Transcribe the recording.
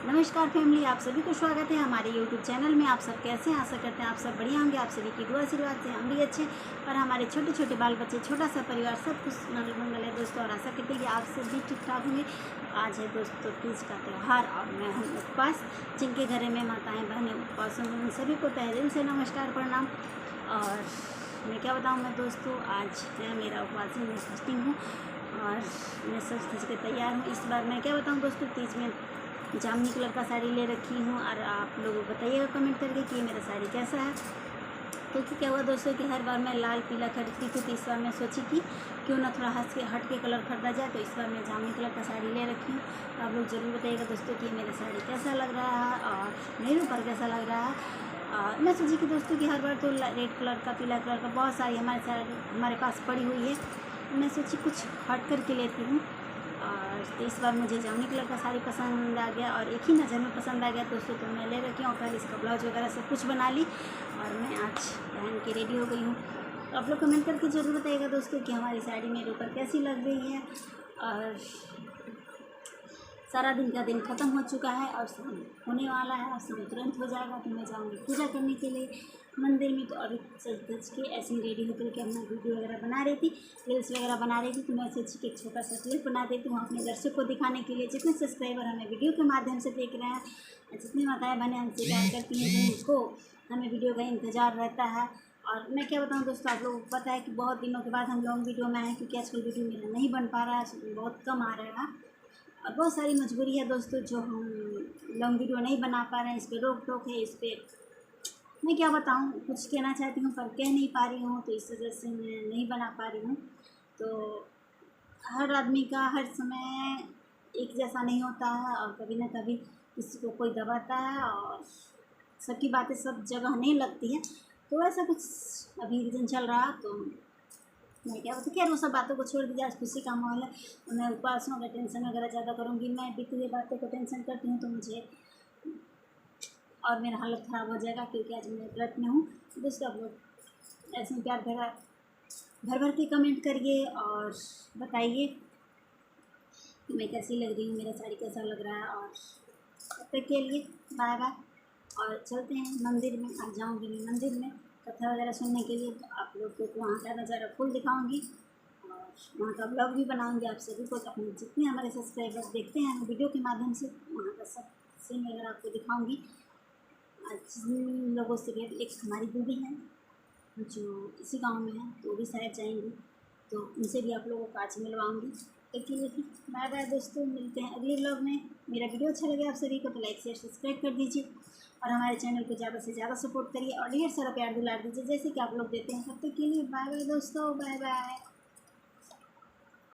नमस्कार फैमिली, आप सभी को स्वागत है हमारे YouTube चैनल में। आप सब कैसे हैं? आशा करते हैं आप सब बढ़िया होंगे। आप सभी की दुआ आशीर्वाद से हम भी अच्छे और हमारे छोटे छोटे बाल बच्चे, छोटा सा परिवार सब कुछ मंगल है दोस्तों। और आशा करते हैं कि आप सब भी ठीक ठाक होंगे। आज है दोस्तों तीज का त्यौहार और मैं हूँ उपवास। जिनके घर में माताएँ बहनें उपवास होंगे उन सभी को तहे दिल से नमस्कार प्रणाम। और मैं क्या बताऊँ मैं दोस्तों, आज है मेरा उपवास, मैं फास्टिंग हूँ और मैं सज धज के तैयार हूँ। इस बार मैं क्या बताऊँ दोस्तों, तीज में जामुनी कलर का साड़ी ले रखी हूँ। और आप लोगों को बताइएगा कमेंट करके कि मेरा साड़ी कैसा है। तो क्या हुआ दोस्तों कि हर बार मैं लाल पीला खरीदती थी, तो इस बार मैं सोची कि क्यों ना थोड़ा हट के कलर खरीदा जाए। तो इस बार मैं जामुनी कलर का साड़ी ले रखी हूँ। तो आप लोग ज़रूर बताइएगा दोस्तों कि मेरा साड़ी कैसा लग रहा है और मेरे ऊपर कैसा लग रहा है। मैं सोची कि दोस्तों कि हर बार तो रेड कलर का, पीला कलर का बहुत सारी हमारे पास पड़ी हुई है। मैं सोची कुछ हट कर के लेती हूँ। और तो इस बार मुझे जामुनी कलर का साड़ी पसंद आ गया और एक ही नज़र में पसंद आ गया दोस्तों। तो मैं ले रखी हूँ, कल इसका ब्लाउज वगैरह सब कुछ बना ली और मैं आज पहन के रेडी हो गई हूँ। तो आप लोग कमेंट करके ज़रूर बताइएगा दोस्तों कि हमारी साड़ी मेरे ऊपर कैसी लग रही है। और सारा दिन का दिन ख़त्म हो चुका है और शाम होने वाला है और शाम तुरंत हो जाएगा। तो मैं जाऊँगी पूजा करने के लिए मंदिर में। तो अभी सज धज के ऐसे ही रेडी होकर के अपना वीडियो वगैरह बना रही थी, रील्स वगैरह बना रही थी। तो मैं सोची कि एक छोटा सा क्लिप बना देती हूँ अपने दर्शक को दिखाने के लिए। जितने सब्सक्राइबर हमें वीडियो के माध्यम से देख रहे हैं, जितनी माताएँ बहनें हमसे प्यार करती हैं, तो उनको हमें वीडियो का इंतज़ार रहता है। और मैं क्या बताऊँ दोस्तों, आप लोगों को पता है कि बहुत दिनों के बाद हम लॉन्ग वीडियो में आए हैं, क्योंकि आजकल वीडियो मेरा नहीं बन पा रहा है, बहुत कम आ रहा है। और बहुत सारी मजबूरी है दोस्तों जो हम लॉन्ग वीडियो नहीं बना पा रहे हैं। इस पर रोक टोक है, इस पर मैं क्या बताऊँ, कुछ कहना चाहती हूँ पर कह नहीं पा रही हूँ। तो इस वजह से मैं नहीं बना पा रही हूँ। तो हर आदमी का हर समय एक जैसा नहीं होता है और कभी ना कभी किसी को कोई दबाता है और सबकी बातें सब जगह नहीं लगती है। तो ऐसा कुछ अभी रीज़न चल रहा। तो मैं क्या बताऊँ, खैर वो सब बातों को छोड़ दीजिए। आज खुशी का माहौल है, तो मैं उपवास हूँ। अगर टेंशन वगैरह ज़्यादा करूँगी, मैं बीती हुई बातों को टेंशन करती हूँ तो मुझे और मेरा हालत ख़राब हो जाएगा, क्योंकि आज मैं व्रत में हूँ। तो दोस्तों आप लोग ऐसे ही प्यार भर भर के कमेंट करिए और बताइए कि मैं कैसी लग रही हूँ, मेरा साड़ी कैसा लग रहा है। और तब तक के लिए बाय बाय। और चलते हैं मंदिर में। आज जाऊँगी मैं मंदिर में कथा वगैरह सुनने के लिए। तो आप लोग को वहाँ का नज़ारा फुल दिखाऊँगी और वहाँ का ब्लॉग भी बनाऊँगी। आप सभी को, अपने जितने हमारे सब्सक्राइबर्स देखते हैं वीडियो के माध्यम से, वहाँ का सब सीन वगैरह आपको दिखाऊँगी। आज जिन लोगों से भी, एक हमारी दीदी हैं जो इसी गांव में है, तो वो भी शायद जाएंगी, तो उनसे भी आप लोगों को आज मिलवाऊंगी। एक के लिए बाय बाय दोस्तों, मिलते हैं अगले व्लॉग में। मेरा वीडियो अच्छा लगे आप सभी को तो लाइक शेयर सब्सक्राइब कर दीजिए और हमारे चैनल को ज़्यादा से ज़्यादा सपोर्ट करिए और ढेर सारा प्यार दुलार दीजिए जैसे कि आप लोग देते हैं। तब तक के लिए बाय बाय दोस्तों, बाय बाय।